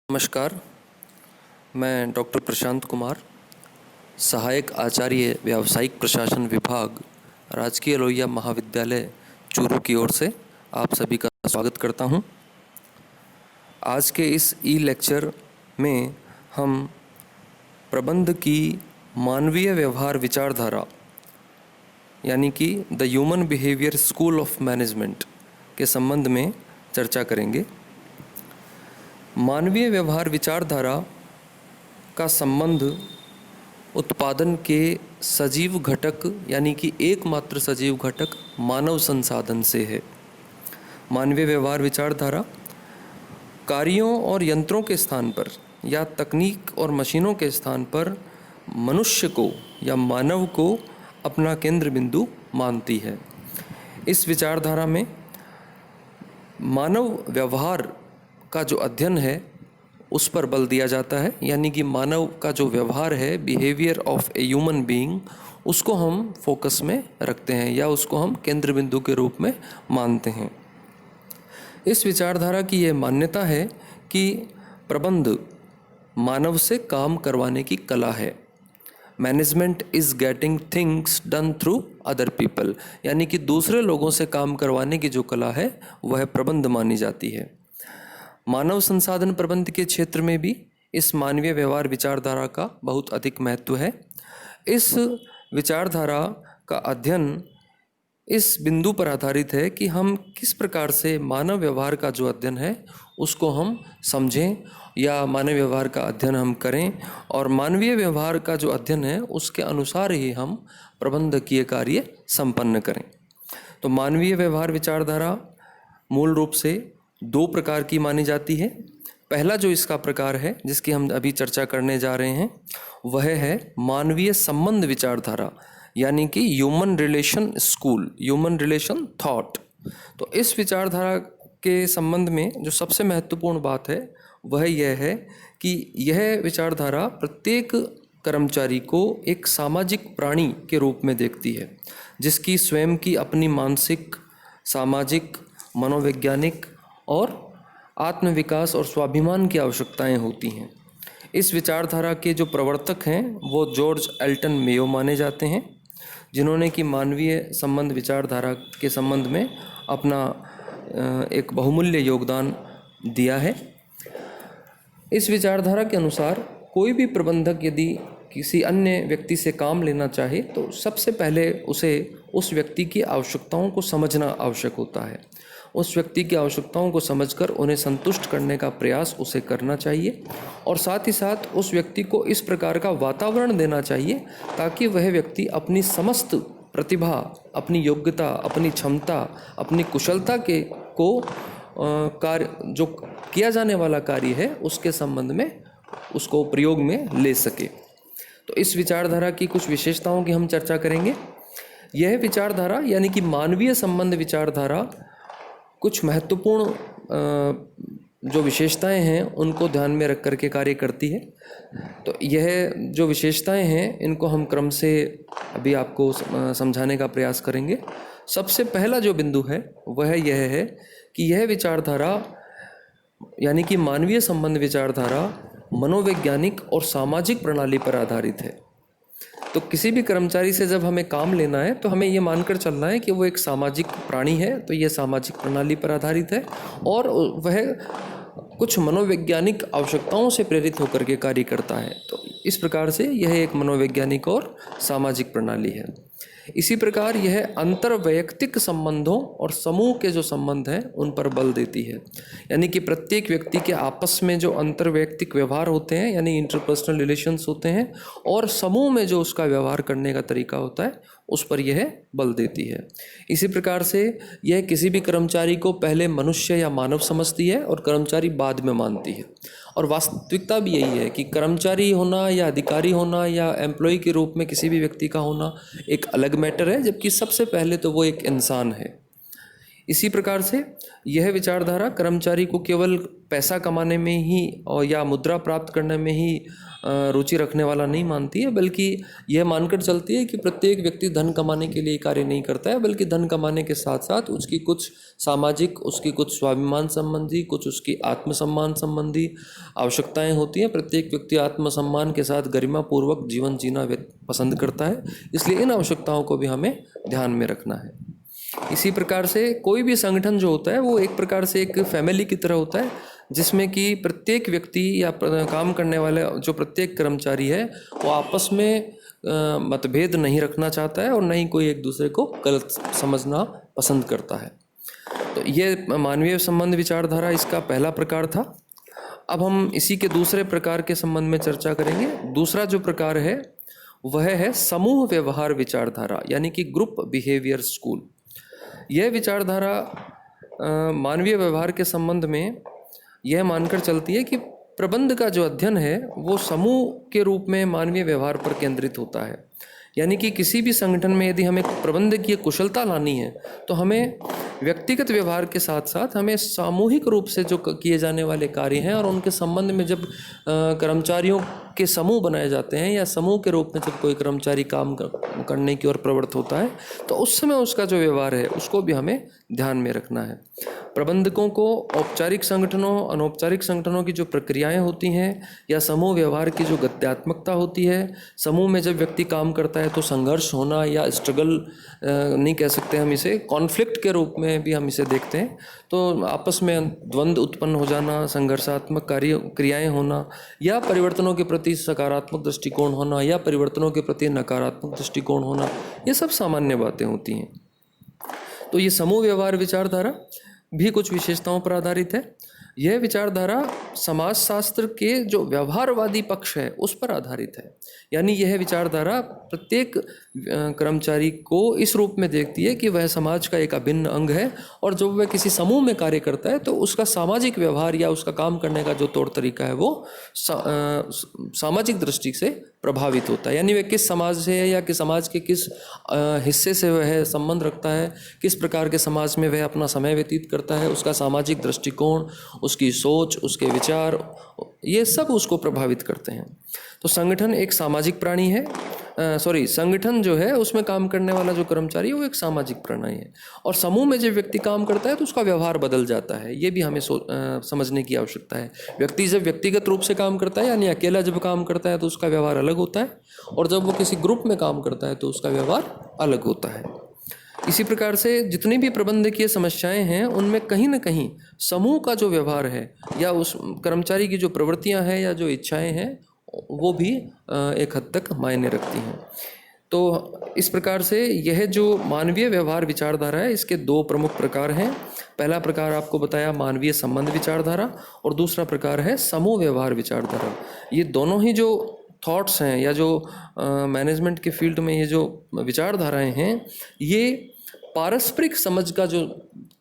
नमस्कार, मैं डॉक्टर प्रशांत कुमार, सहायक आचार्य व्यावसायिक प्रशासन विभाग, राजकीय लोहिया महाविद्यालय चूरू की ओर से आप सभी का स्वागत करता हूं। आज के इस ई लेक्चर में हम प्रबंध की मानवीय व्यवहार विचारधारा यानी कि the human behaviour school of management के संबंध में चर्चा करेंगे। मानवीय व्यवहार विचारधारा का संबंध उत्पादन के सजीव घटक यानी कि एकमात्र सजीव घटक मानव संसाधन से है। मानवीय व्यवहार विचारधारा कार्यों और यंत्रों के स्थान पर या तकनीक और मशीनों के स्थान पर मनुष्य को या मानव को अपना केंद्र बिंदु मानती है। इस विचारधारा में मानव व्यवहार का जो अध्ययन है उस पर बल दिया जाता है, यानी कि मानव का जो व्यवहार है, behaviour of a human being, उसको हम फोकस में रखते हैं या उसको हम केंद्र बिंदु के रूप में मानते हैं। इस विचारधारा की ये मान्यता है कि प्रबंध मानव से काम करवाने की कला है। Management is getting things done through other people, यानी कि दूसरे लोगों से काम करवाने की जो कला है वह प्रबंध मानी जाती है। मानव संसाधन प्रबंध के क्षेत्र में भी इस मानवीय व्यवहार विचारधारा का बहुत अधिक महत्व है। इस विचारधारा का अध्ययन इस बिंदु पर आधारित है कि हम किस प्रकार से मानव व्यवहार का जो अध्ययन है उसको हम समझें या मानव व्यवहार का अध्ययन हम करें, और मानवीय व्यवहार का जो अध्ययन है उसके अनुसार ही हम प्रबंधकीय कार्य संपन्न करें। तो मानवीय व्यवहार विचारधारा मूल रूप से दो प्रकार की मानी जाती है। पहला जो इसका प्रकार है जिसकी हम अभी चर्चा करने जा रहे हैं वह है मानवीय संबंध विचारधारा, यानी कि human relation school, human relation thought. तो इस विचारधारा के संबंध में जो सबसे महत्वपूर्ण बात है वह यह है कि यह विचारधारा प्रत्येक कर्मचारी को एक सामाजिक प्राणी के रूप में देखती है, जिसकी स्वयं की अपनी मानसिक, सामाजिक, मनोवैज्ञानिक और आत्मविकास और स्वाभिमान की आवश्यकताएं होती हैं। इस विचारधारा के जो प्रवर्तक हैं वो जॉर्ज एल्टन मेयो माने जाते हैं, जिन्होंने कि मानवीय संबंध विचारधारा के संबंध में अपना एक बहुमूल्य योगदान दिया है। इस विचारधारा के अनुसार कोई भी प्रबंधक यदि किसी अन्य व्यक्ति से काम लेना चाहे तो सबसे पहले उसे उस व्यक्ति की आवश्यकताओं को समझना आवश्यक होता है। उस व्यक्ति की आवश्यकताओं को समझकर उन्हें संतुष्ट करने का प्रयास उसे करना चाहिए, और साथ ही साथ उस व्यक्ति को इस प्रकार का वातावरण देना चाहिए ताकि वह व्यक्ति अपनी समस्त प्रतिभा, अपनी योग्यता, अपनी क्षमता, अपनी कुशलता के को कार्य जो किया जाने वाला कार्य है उसके संबंध में उसको प्रयोग में ले सके। तो इस विचारधारा की कुछ विशेषताओं की हम चर्चा करेंगे। यह विचारधारा यानी कि मानवीय संबंध विचारधारा कुछ महत्वपूर्ण जो विशेषताएं हैं उनको ध्यान में रख कर के कार्य करती है। तो यह जो विशेषताएं हैं इनको हम क्रम से अभी आपको समझाने का प्रयास करेंगे। सबसे पहला जो बिंदु है वह यह है कि यह विचारधारा यानी कि मानवीय संबंध विचारधारा मनोवैज्ञानिक और सामाजिक प्रणाली पर आधारित है। तो किसी भी कर्मचारी से जब हमें काम लेना है तो हमें ये मानकर चलना है कि वो एक सामाजिक प्राणी है, तो ये सामाजिक प्रणाली पर आधारित है और वह कुछ मनोवैज्ञानिक आवश्यकताओं से प्रेरित होकर के कार्य करता है। तो इस प्रकार से यह एक मनोवैज्ञानिक और सामाजिक प्रणाली है। इसी प्रकार यह अंतर्वैयक्तिक संबंधों और समूह के जो संबंध हैं उन पर बल देती है, यानी कि प्रत्येक व्यक्ति के आपस में जो अंतर्वैयक्तिक व्यवहार होते हैं यानी इंटरपर्सनल रिलेशंस होते हैं, और समूह में जो उसका व्यवहार करने का तरीका होता है उस पर यह बल देती है। इसी प्रकार से यह किसी भी कर्मचारी को पहले मनुष्य या मानव समझती है और कर्मचारी बाद में मानती है। और वास्तविकता भी यही है कि कर्मचारी होना या अधिकारी होना या एम्प्लॉय के रूप में किसी भी व्यक्ति का होना एक अलग मैटर है, जबकि सबसे पहले तो वो एक इंसान है। इसी प्रकार से यह विचारधारा कर्मचारी को केवल पैसा कमाने में ही और या मुद्रा प्राप्त करने में ही रुचि रखने वाला नहीं मानती है, बल्कि यह मानकर चलती है कि प्रत्येक व्यक्ति धन कमाने के लिए कार्य नहीं करता है, बल्कि धन कमाने के साथ साथ उसकी कुछ सामाजिक, उसकी कुछ स्वाभिमान संबंधी, कुछ उसकी आत्मसम्मान संबंधी आवश्यकताएं होती हैं। प्रत्येक व्यक्ति आत्मसम्मान के साथ गरिमापूर्वक जीवन जीना पसंद करता है, इसलिए इन आवश्यकताओं को भी हमें ध्यान में रखना है। इसी प्रकार से कोई भी संगठन जो होता है वो एक प्रकार से एक फैमिली की तरह होता है, जिसमें कि प्रत्येक व्यक्ति या काम करने वाले जो प्रत्येक कर्मचारी है वो आपस में मतभेद नहीं रखना चाहता है और न ही कोई एक दूसरे को गलत समझना पसंद करता है। तो ये मानवीय संबंध विचारधारा इसका पहला प्रकार था। अब हम इसी के दूसरे प्रकार के संबंध में चर्चा करेंगे। दूसरा जो प्रकार है वह है समूह व्यवहार विचारधारा, यानी कि ग्रुप बिहेवियर स्कूल। यह विचारधारा मानवीय व्यवहार के संबंध में यह मानकर चलती है कि प्रबंध का जो अध्ययन है वो समूह के रूप में मानवीय व्यवहार पर केंद्रित होता है। यानी कि किसी भी संगठन में यदि हमें प्रबंधकीय कुशलता लानी है तो हमें व्यक्तिगत व्यवहार के साथ साथ हमें सामूहिक रूप से जो किए जाने वाले कार्य हैं और उनके संबंध में जब कर्मचारियों के समूह बनाए जाते हैं या समूह के रूप में जब कोई कर्मचारी काम करने की ओर प्रवृत्त होता है तो उस समय उसका जो व्यवहार है उसको भी हमें ध्यान में रखना है। प्रबंधकों को औपचारिक संगठनों, अनौपचारिक संगठनों की जो प्रक्रियाएं होती हैं या समूह व्यवहार की जो गत्यात्मकता होती है, समूह में जब व्यक्ति काम करता है तो संघर्ष होना या स्ट्रगल नहीं कह सकते हम इसे, कॉन्फ्लिक्ट के रूप में भी हम इसे देखते हैं। तो आपस में द्वंद्व उत्पन्न हो जाना, संघर्षात्मक क्रियाएं होना या परिवर्तनों के प्रति सकारात्मक दृष्टिकोण होना या परिवर्तनों के प्रति नकारात्मक दृष्टिकोण होना, ये सब सामान्य बातें होती हैं। तो ये समूह व्यवहार विचारधारा भी कुछ विशेषताओं पर आधारित है। यह विचारधारा समाजशास्त्र के जो व्यवहारवादी पक्ष है उस पर आधारित है। यानी यह विचारधारा प्रत्येक कर्मचारी को इस रूप में देखती है कि वह समाज का एक अभिन्न अंग है और जब वह किसी समूह में कार्य करता है तो उसका सामाजिक व्यवहार या उसका काम करने का जो तौर तरीका है वो सामाजिक दृष्टि से प्रभावित होता है। यानी वह किस समाज से है या कि समाज के किस हिस्से से वह संबंध रखता है, किस प्रकार के समाज में वह अपना समय व्यतीत करता है, उसका सामाजिक दृष्टिकोण, उसकी सोच, उसके विचार, ये सब उसको प्रभावित करते हैं। तो संगठन एक सामाजिक प्राणी है, संगठन जो है उसमें काम करने वाला जो कर्मचारी है वो एक सामाजिक प्राणी है और समूह में जब व्यक्ति काम करता है तो उसका व्यवहार बदल जाता है। ये भी हमें समझने की आवश्यकता है। व्यक्ति जब व्यक्तिगत रूप से काम करता है यानी अकेला जब काम करता है तो उसका व्यवहार अलग होता है और जब वो किसी ग्रुप में काम करता है तो उसका व्यवहार अलग होता है। इसी प्रकार से जितनी भी प्रबंधकीय समस्याएं हैं उनमें कहीं ना कहीं समूह का जो व्यवहार है या उस कर्मचारी की जो प्रवृत्तियां हैं या जो इच्छाएं हैं वो भी एक हद तक मायने रखती हैं। तो इस प्रकार से यह जो मानवीय व्यवहार विचारधारा है इसके दो प्रमुख प्रकार हैं। पहला प्रकार आपको बताया मानवीय संबंध विचारधारा और दूसरा प्रकार है समूह व्यवहार विचारधारा। ये दोनों ही जो थॉट्स हैं या जो मैनेजमेंट के फील्ड में ये जो विचारधाराएं हैं ये पारस्परिक समझ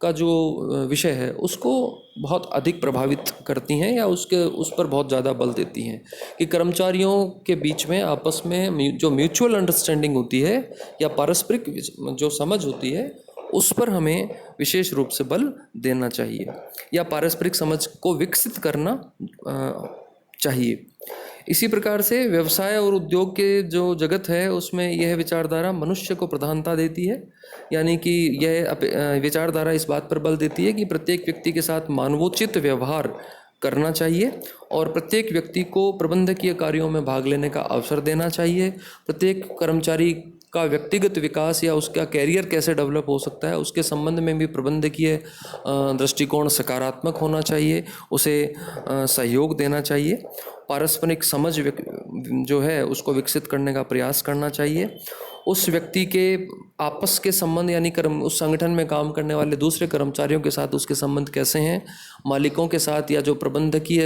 का जो विषय है उसको बहुत अधिक प्रभावित करती हैं या उस पर बहुत ज़्यादा बल देती हैं कि कर्मचारियों के बीच में आपस में जो म्यूचुअल अंडरस्टैंडिंग होती है या पारस्परिक जो समझ होती है उस पर हमें विशेष रूप से बल देना चाहिए या पारस्परिक समझ को विकसित करना चाहिए। इसी प्रकार से व्यवसाय और उद्योग के जो जगत है उसमें यह विचारधारा मनुष्य को प्रधानता देती है। यानी कि यह विचारधारा इस बात पर बल देती है कि प्रत्येक व्यक्ति के साथ मानवोचित व्यवहार करना चाहिए और प्रत्येक व्यक्ति को प्रबंधकीय कार्यों में भाग लेने का अवसर देना चाहिए। प्रत्येक कर्मचारी का व्यक्तिगत विकास या उसका कैरियर कैसे डेवलप हो सकता है उसके संबंध में भी प्रबंधकीय दृष्टिकोण सकारात्मक होना चाहिए, उसे सहयोग देना चाहिए। पारस्परिक समझ जो है उसको विकसित करने का प्रयास करना चाहिए। उस व्यक्ति के आपस के संबंध यानी उस संगठन में काम करने वाले दूसरे कर्मचारियों के साथ उसके संबंध कैसे हैं, मालिकों के साथ या जो प्रबंधकीय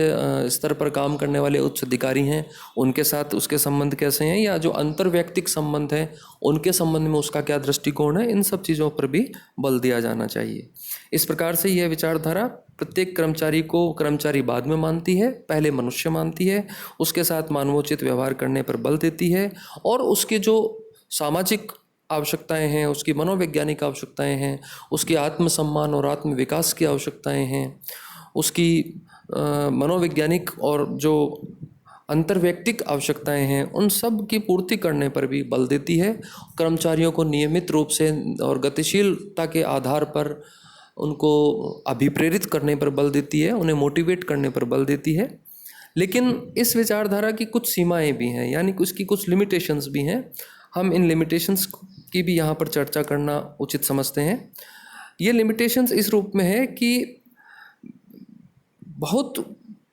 स्तर पर काम करने वाले उच्च अधिकारी हैं उनके साथ उसके संबंध कैसे हैं, या जो अंतर्वैयक्तिक संबंध हैं उनके संबंध में उसका क्या दृष्टिकोण है, इन सब चीज़ों पर भी बल दिया जाना चाहिए। इस प्रकार से यह विचारधारा प्रत्येक कर्मचारी को कर्मचारी बाद में मानती है, पहले मनुष्य मानती है, उसके साथ मानवोचित व्यवहार करने पर बल देती है और उसके जो सामाजिक आवश्यकताएं हैं, उसकी मनोवैज्ञानिक आवश्यकताएं हैं, उसकी आत्मसम्मान और आत्म विकास की आवश्यकताएं हैं, उसकी मनोवैज्ञानिक और जो अंतर्वैयक्तिक आवश्यकताएं हैं, उन सब की पूर्ति करने पर भी बल देती है। कर्मचारियों को नियमित रूप से और गतिशीलता के आधार पर उनको अभिप्रेरित करने पर बल देती है, उन्हें मोटिवेट करने पर बल देती है। लेकिन इस विचारधारा की कुछ सीमाएं भी हैं, यानी उसकी कुछ लिमिटेशंस भी हैं। हम इन लिमिटेशंस की भी यहाँ पर चर्चा करना उचित समझते हैं। ये लिमिटेशंस इस रूप में है कि बहुत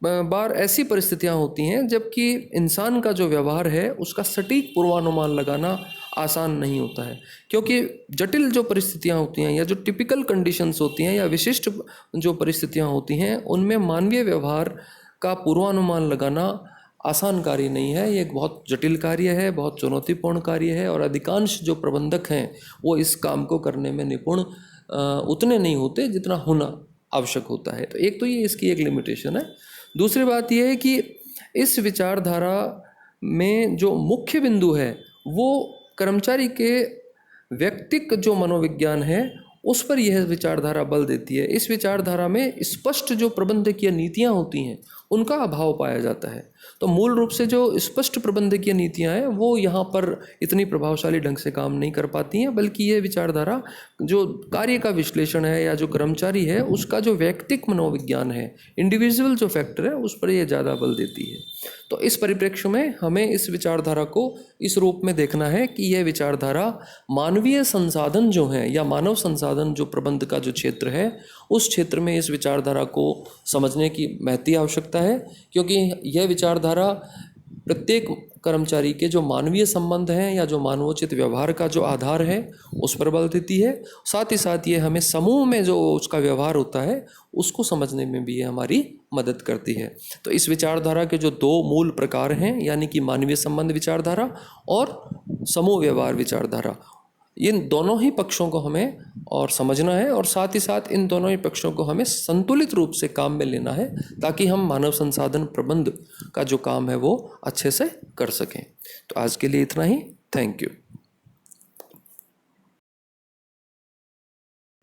बार ऐसी परिस्थितियाँ होती हैं जबकि इंसान का जो व्यवहार है उसका सटीक पूर्वानुमान लगाना आसान नहीं होता है, क्योंकि जटिल जो परिस्थितियाँ होती हैं या जो टिपिकल कंडीशंस होती हैं या विशिष्ट जो परिस्थितियाँ होती हैं, उनमें मानवीय व्यवहार का पूर्वानुमान लगाना आसान कार्य नहीं है। ये एक बहुत जटिल कार्य है, बहुत चुनौतीपूर्ण कार्य है, और अधिकांश जो प्रबंधक हैं वो इस काम को करने में निपुण उतने नहीं होते जितना होना आवश्यक होता है। तो एक तो ये इसकी एक लिमिटेशन है। दूसरी बात यह है कि इस विचारधारा में जो मुख्य बिंदु है वो कर्मचारी के व्यक्तिक जो मनोविज्ञान है उस पर यह विचारधारा बल देती है। इस विचारधारा में स्पष्ट जो प्रबंधकीय नीतियाँ होती हैं उनका अभाव पाया जाता है। तो मूल रूप से जो स्पष्ट प्रबंधकीय नीतियाँ हैं वो यहाँ पर इतनी प्रभावशाली ढंग से काम नहीं कर पाती हैं, बल्कि ये विचारधारा जो कार्य का विश्लेषण है या जो कर्मचारी है उसका जो व्यक्तिक मनोविज्ञान है, इंडिविजुअल जो फैक्टर है, उस पर यह ज़्यादा बल देती है। तो इस परिप्रेक्ष्य में हमें इस विचारधारा को इस रूप में देखना है कि यह विचारधारा मानवीय संसाधन जो हैं या मानव संसाधन जो प्रबंध का जो क्षेत्र है उस क्षेत्र में इस विचारधारा को समझने की महती आवश्यकता है, क्योंकि यह विचारधारा प्रत्येक कर्मचारी के जो मानवीय संबंध हैं या जो मानवोचित व्यवहार का जो आधार है उस पर बल देती है। साथ ही साथ ये हमें समूह में जो उसका व्यवहार होता है उसको समझने में भी ये हमारी मदद करती है। तो इस विचारधारा के जो दो मूल प्रकार हैं, यानी कि मानवीय संबंध विचारधारा और समूह व्यवहार विचारधारा, इन दोनों ही पक्षों को हमें और समझना है, और साथ ही साथ इन दोनों ही पक्षों को हमें संतुलित रूप से काम में लेना है ताकि हम मानव संसाधन प्रबंध का जो काम है वो अच्छे से कर सकें। तो आज के लिए इतना ही। Thank you.